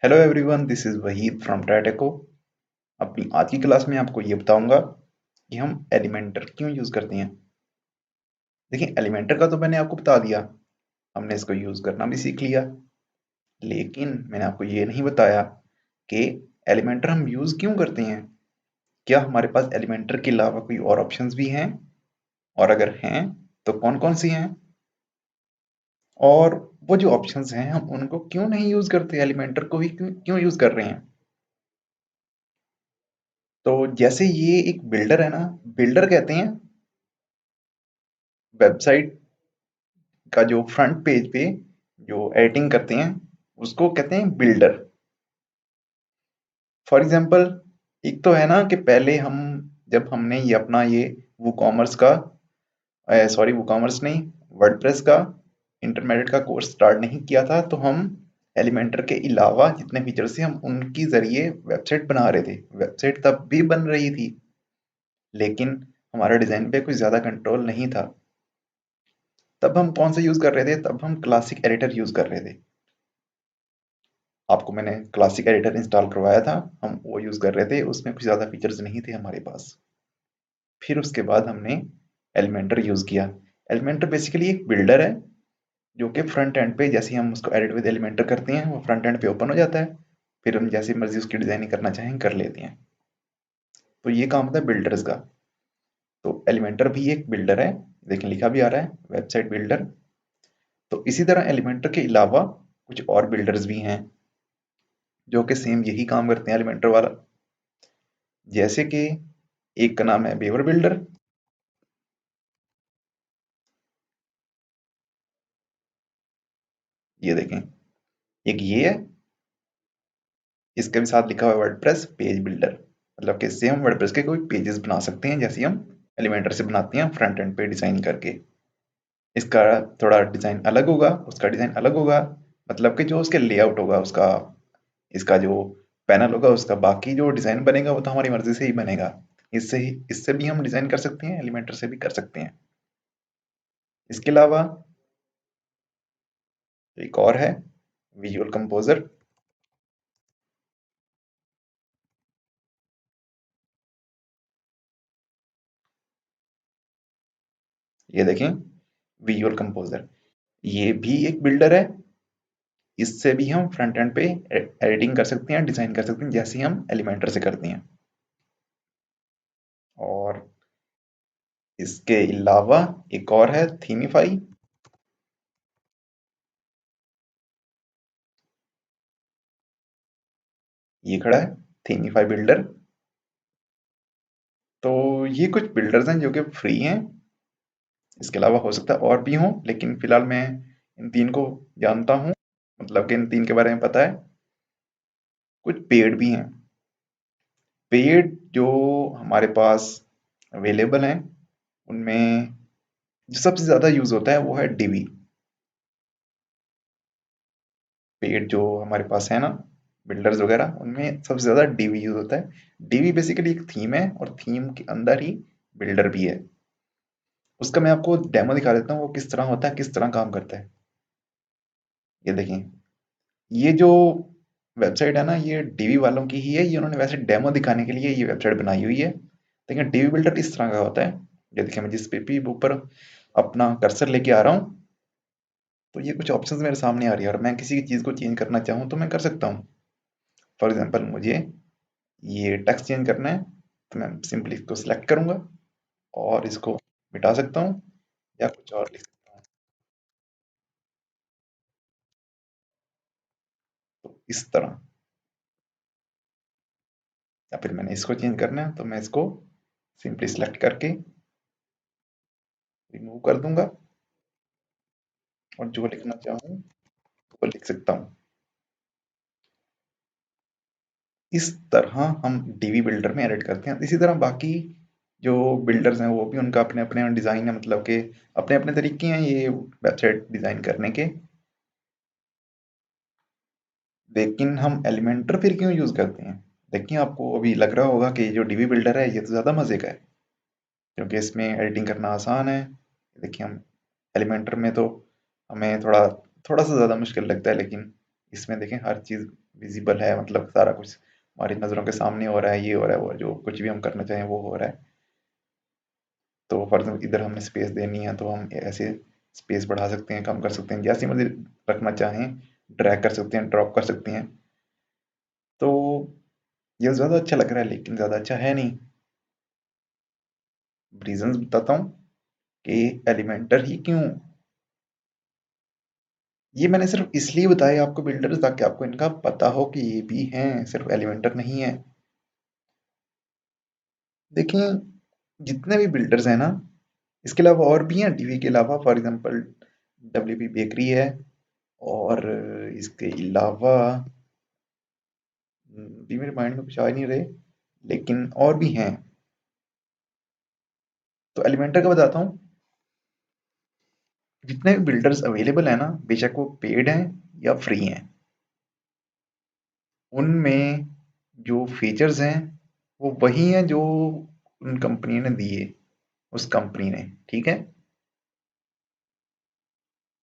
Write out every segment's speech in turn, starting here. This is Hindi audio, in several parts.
Hello everyone, this is Waheed from ट्राइटेको। अपनी आज की क्लास में आपको ये बताऊंगा कि हम एलिमेंटर क्यों यूज करते हैं। देखिए, एलिमेंटर का तो मैंने आपको बता दिया, हमने इसको यूज करना भी सीख लिया। लेकिन मैंने आपको ये नहीं बताया कि एलिमेंटर हम यूज क्यों करते हैं। क्या हमारे पास एलिमेंटर के अलावा कोई और ऑप्शंस भी हैं, और अगर हैं तो कौन कौन सी हैं, और वो जो ऑप्शंस हैं हम उनको क्यों नहीं यूज करते, एलिमेंटर को ही क्यों यूज कर रहे हैं। तो जैसे ये एक बिल्डर है ना, बिल्डर कहते हैं वेबसाइट का जो फ्रंट पेज पे जो एडिटिंग करते हैं उसको कहते हैं बिल्डर। फॉर एग्जांपल, एक तो है ना कि पहले हम जब हमने ये अपना ये वो कॉमर्स का सॉरी वो कॉमर्स नहीं, वर्डप्रेस का इंटरमीडिएट का कोर्स स्टार्ट नहीं किया था, तो हम एलिमेंटर के अलावा जितने फीचर्स थे हम उनके जरिए वेबसाइट बना रहे थे। वेबसाइट तब भी बन रही थी, लेकिन हमारा डिजाइन पे कुछ ज्यादा कंट्रोल नहीं था। तब हम कौन सा यूज कर रहे थे, तब हम क्लासिक एडिटर यूज कर रहे थे। आपको मैंने क्लासिक एडिटर इंस्टॉल करवाया था, हम वो यूज कर रहे थे, उसमें कुछ ज्यादा फीचर्स नहीं थे हमारे पास। फिर उसके बाद हमने एलिमेंटर यूज किया। एलिमेंटर बेसिकली एक बिल्डर है जो कि फ्रंट एंड पे जैसे ही हम उसको एडिट विद एलिमेंटर करते हैं वो फ्रंट एंड पे ओपन हो जाता है। फिर हम जैसी मर्जी उसकी डिजाइनिंग करना चाहें कर लेते हैं। तो ये काम होता है बिल्डर्स का। तो एलिमेंटर भी एक बिल्डर है, देखें लिखा भी आ रहा है वेबसाइट बिल्डर। तो इसी तरह एलिमेंटर के अलावा कुछ और बिल्डर्स भी हैं जो कि सेम यही काम करते हैं एलिमेंटर वाला। जैसे कि एक का नाम है बेवर बिल्डर। ये देखें, एक ये है, इसके भी साथ लिखा हुआ है वर्डप्रेस पेज बिल्डर। मतलब कि इससे हम वर्डप्रेस के कोई पेजेस बना सकते हैं जैसे हम एलिमेंटर से बनाते हैं फ्रंट एंड पे डिजाइन करके। इसका थोड़ा डिजाइन अलग होगा, उसका डिजाइन अलग होगा। मतलब कि जो उसके लेआउट होगा उसका, इसका जो पैनल होगा उसका, बाकी जो डिजाइन बनेगा वो तो हमारी मर्जी से ही बनेगा। इससे भी हम डिजाइन कर सकते हैं, एलिमेंटर से भी कर सकते हैं। इसके अलावा एक और है विजुअल कंपोजर। ये देखें, विजुअल कंपोजर ये भी एक बिल्डर है। इससे भी हम फ्रंट एंड पे एडिटिंग कर सकते हैं, डिजाइन कर सकते हैं जैसे हम एलिमेंटर से करते हैं। और इसके अलावा एक और है थीमिफाई। ये खड़ा है थीमिफाई बिल्डर। तो ये कुछ बिल्डर्स हैं जो कि फ्री हैं। इसके अलावा हो सकता है और भी हों, लेकिन फिलहाल मैं इन तीन को जानता हूँ, मतलब कि इन तीन के बारे में पता है। कुछ पेड भी हैं। पेड जो हमारे पास अवेलेबल हैं उनमें जो सबसे ज्यादा यूज होता है वो है डीवी। पेड जो हमारे पास है ना, बिल्डर्स वगैरह, उनमें सबसे ज्यादा डीवी यूज होता है। डीवी बेसिकली एक थीम है और थीम के अंदर ही बिल्डर भी है। उसका मैं आपको डेमो दिखा देता हूँ वो किस तरह होता है, किस तरह काम करता है। ये देखें, ये जो वेबसाइट है ना ये डीवी वालों की ही है। ये उन्होंने वैसे डेमो दिखाने के लिए ये वेबसाइट बनाई हुई है। देखिए डीवी बिल्डर इस तरह का होता है। ये देखिए, मैं जिस पे भी ऊपर अपना कर्सर लेके आ रहा हूँ तो ये कुछ ऑप्शंस मेरे सामने आ रही है, और मैं किसी चीज को चेंज करना चाहूँ तो मैं कर सकता हूँ। फॉर एग्जाम्पल, मुझे ये टेक्स्ट चेंज करना है तो मैं सिंपली इसको सिलेक्ट करूंगा और इसको मिटा सकता हूँ या कुछ और लिख सकता हूँ। तो इस तरह, या फिर मैंने इसको चेंज करना है तो मैं इसको सिंपली सिलेक्ट करके रिमूव कर दूंगा और जो लिखना चाहूँ वो लिख सकता हूँ। इस तरह हम डीवी बिल्डर में एडिट करते हैं। इसी तरह बाकी जो बिल्डर्स हैं वो भी उनका अपने अपने डिजाइन है, मतलब कि अपने अपने तरीके हैं ये वेबसाइट डिजाइन करने के। लेकिन हम एलिमेंटर फिर क्यों यूज करते हैं। देखिए, आपको अभी लग रहा होगा कि जो डीवी बिल्डर है ये तो ज्यादा मजे का है क्योंकि इसमें एडिटिंग करना आसान है। देखिए, हम एलिमेंटर में तो हमें थोड़ा थोड़ा सा ज्यादा मुश्किल लगता है, लेकिन इसमें देखें हर चीज़ विजिबल है, मतलब सारा कुछ हमारी नज़रों के सामने हो रहा है, ये हो रहा है, वो जो कुछ भी हम करना चाहें वो हो रहा है। तो फॉर एग्जाम्पल इधर हमने स्पेस देनी है तो हम ऐसे स्पेस बढ़ा सकते हैं, कम कर सकते हैं, जैसे मर्जी रखना चाहें ड्रैग कर सकते हैं, ड्रॉप कर सकते हैं। तो ये ज़्यादा अच्छा लग रहा है लेकिन ज़्यादा अच्छा है नहीं। रीजंस बताता हूँ कि एलिमेंटर ही क्यों। ये मैंने सिर्फ इसलिए बताया आपको बिल्डर्स, ताकि आपको इनका पता हो कि ये भी हैं, सिर्फ एलिमेंटर नहीं है। देखिए जितने भी बिल्डर्स हैं ना, इसके अलावा और भी हैं डीवी के अलावा, फॉर एग्जांपल डब्ल्यूपी बेकरी है, और इसके अलावा भी मेरे माइंड में कुछ आ नहीं रहे, लेकिन और भी हैं। तो एलिमेंटर का बताता हूँ। जितने भी बिल्डर्स अवेलेबल है ना, बेशक वो पेड हैं या फ्री हैं, उनमें जो फीचर्स हैं वो वही हैं जो उन कंपनी ने दिए, उस कंपनी ने, ठीक है।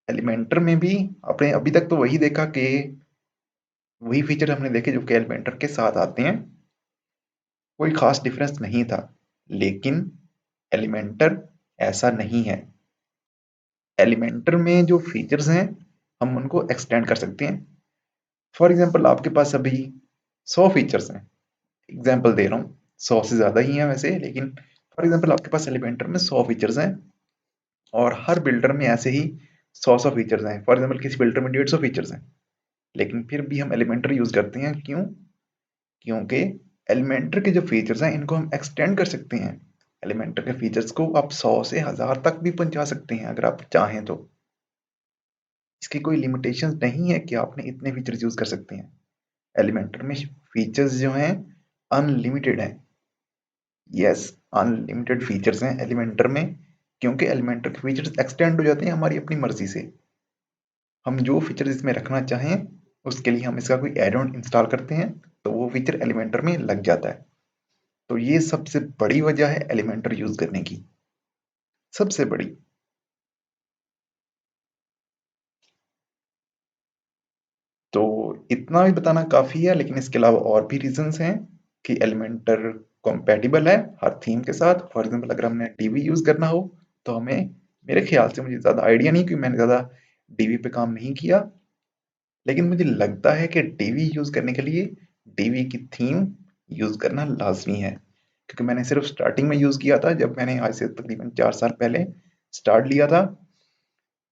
एलिमेंटर में भी आपने अभी तक तो वही देखा कि वही फीचर हमने देखे जो कि एलिमेंटर के साथ आते हैं, कोई खास डिफरेंस नहीं था। लेकिन एलिमेंटर ऐसा नहीं है। एलिमेंटर में जो फीचर्स हैं हम उनको एक्सटेंड कर सकते हैं। फॉर एग्जांपल आपके पास अभी 100 फीचर्स हैं, एग्जांपल दे रहा हूँ, 100 से ज़्यादा ही हैं वैसे, लेकिन फॉर एग्जांपल आपके पास एलिमेंटर में 100 फीचर्स हैं, और हर बिल्डर में ऐसे ही 100 फीचर्स हैं। फॉर एग्जांपल किसी बिल्डर में 150 फीचर्स हैं, लेकिन फिर भी हम एलिमेंटर यूज़ करते हैं। क्यों? क्योंकि एलिमेंटर के जो फीचर्स हैं इनको हम एक्सटेंड कर सकते हैं। एलिमेंटर के फीचर्स को आप 100 से 1000 तक भी पहुंचा सकते हैं अगर आप चाहें तो। इसकी कोई लिमिटेशन नहीं है कि आपने इतने फीचर्स यूज कर सकते हैं। एलिमेंटर में फीचर्स जो हैं अनलिमिटेड हैं। यस, अनलिमिटेड फीचर्स हैं एलिमेंटर में, क्योंकि एलिमेंटर के फीचर्स एक्सटेंड हो जाते हैं हमारी अपनी मर्जी से। हम जो फीचर इसमें रखना चाहें उसके लिए हम इसका कोई एड ऑन इंस्टॉल करते हैं तो वो फीचर एलिमेंटर में लग जाता है। तो ये सबसे बड़ी वजह है एलिमेंटर यूज करने की, सबसे बड़ी। तो इतना भी बताना काफी है, लेकिन इसके अलावा और भी रीजंस हैं कि एलिमेंटर compatible है हर थीम के साथ। फॉर एग्जांपल अगर हमने डीवी यूज करना हो तो हमें, मेरे ख्याल से, मुझे ज्यादा आइडिया नहीं क्योंकि मैंने ज्यादा डीवी पे काम नहीं किया, लेकिन मुझे लगता है कि डीवी यूज करने के लिए डीवी की थीम यूज करना लाजमी है, क्योंकि मैंने सिर्फ स्टार्टिंग में यूज किया था, जब मैंने आज से तकरीबन 4 साल पहले स्टार्ट लिया था।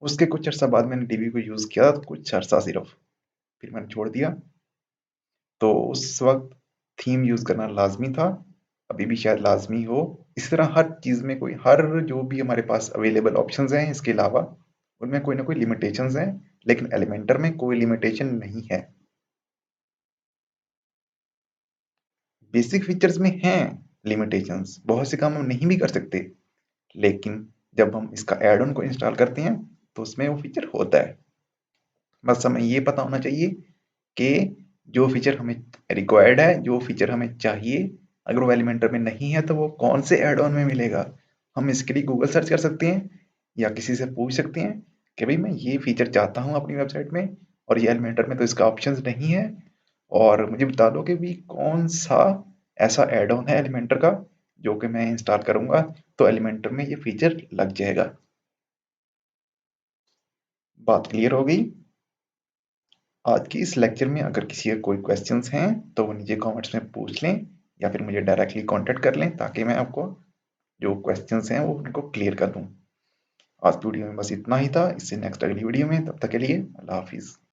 उसके कुछ अर्सा बाद मैंने डीवी को यूज किया था, कुछ अर्सा सिर्फ, फिर मैंने छोड़ दिया। तो उस वक्त थीम यूज करना लाजमी था, अभी भी शायद लाजमी हो। इस तरह हर चीज में कोई, हर जो भी हमारे पास अवेलेबल ऑप्शंस हैं इसके अलावा, उनमें कोई ना कोई लिमिटेशंस हैं, लेकिन एलिमेंटर में कोई लिमिटेशन नहीं है। बेसिक फीचर्स में हैं लिमिटेशंस, बहुत से काम हम नहीं भी कर सकते, लेकिन जब हम इसका एड ऑन को इंस्टॉल करते हैं तो उसमें वो फीचर होता है। बस हमें ये पता होना चाहिए कि जो फीचर हमें रिक्वायर्ड है, जो फीचर हमें चाहिए, अगर वो एलिमेंटर में नहीं है तो वो कौन से एड ऑन में मिलेगा। हम इसके लिए गूगल सर्च कर सकते हैं या किसी से पूछ सकते हैं कि भाई मैं ये फीचर चाहता हूँ अपनी वेबसाइट में, और ये एलिमेंटर में तो इसका ऑप्शन नहीं है, और मुझे बता दो कि भी कौन सा ऐसा एड ऑन है एलिमेंटर का जो कि मैं इंस्टॉल करूंगा तो एलिमेंटर में ये फीचर लग जाएगा। बात क्लियर हो गई? आज की इस लेक्चर में अगर किसी का कोई क्वेश्चंस हैं तो वो नीचे कमेंट्स में पूछ लें, या फिर मुझे डायरेक्टली कांटेक्ट कर लें, ताकि मैं आपको जो क्वेश्चंस हैं वो उनको क्लियर कर दूं। आज की वीडियो में बस इतना ही था, इससे नेक्स्ट अगली वीडियो में, तब तक के लिए अल्लाह हाफिज़।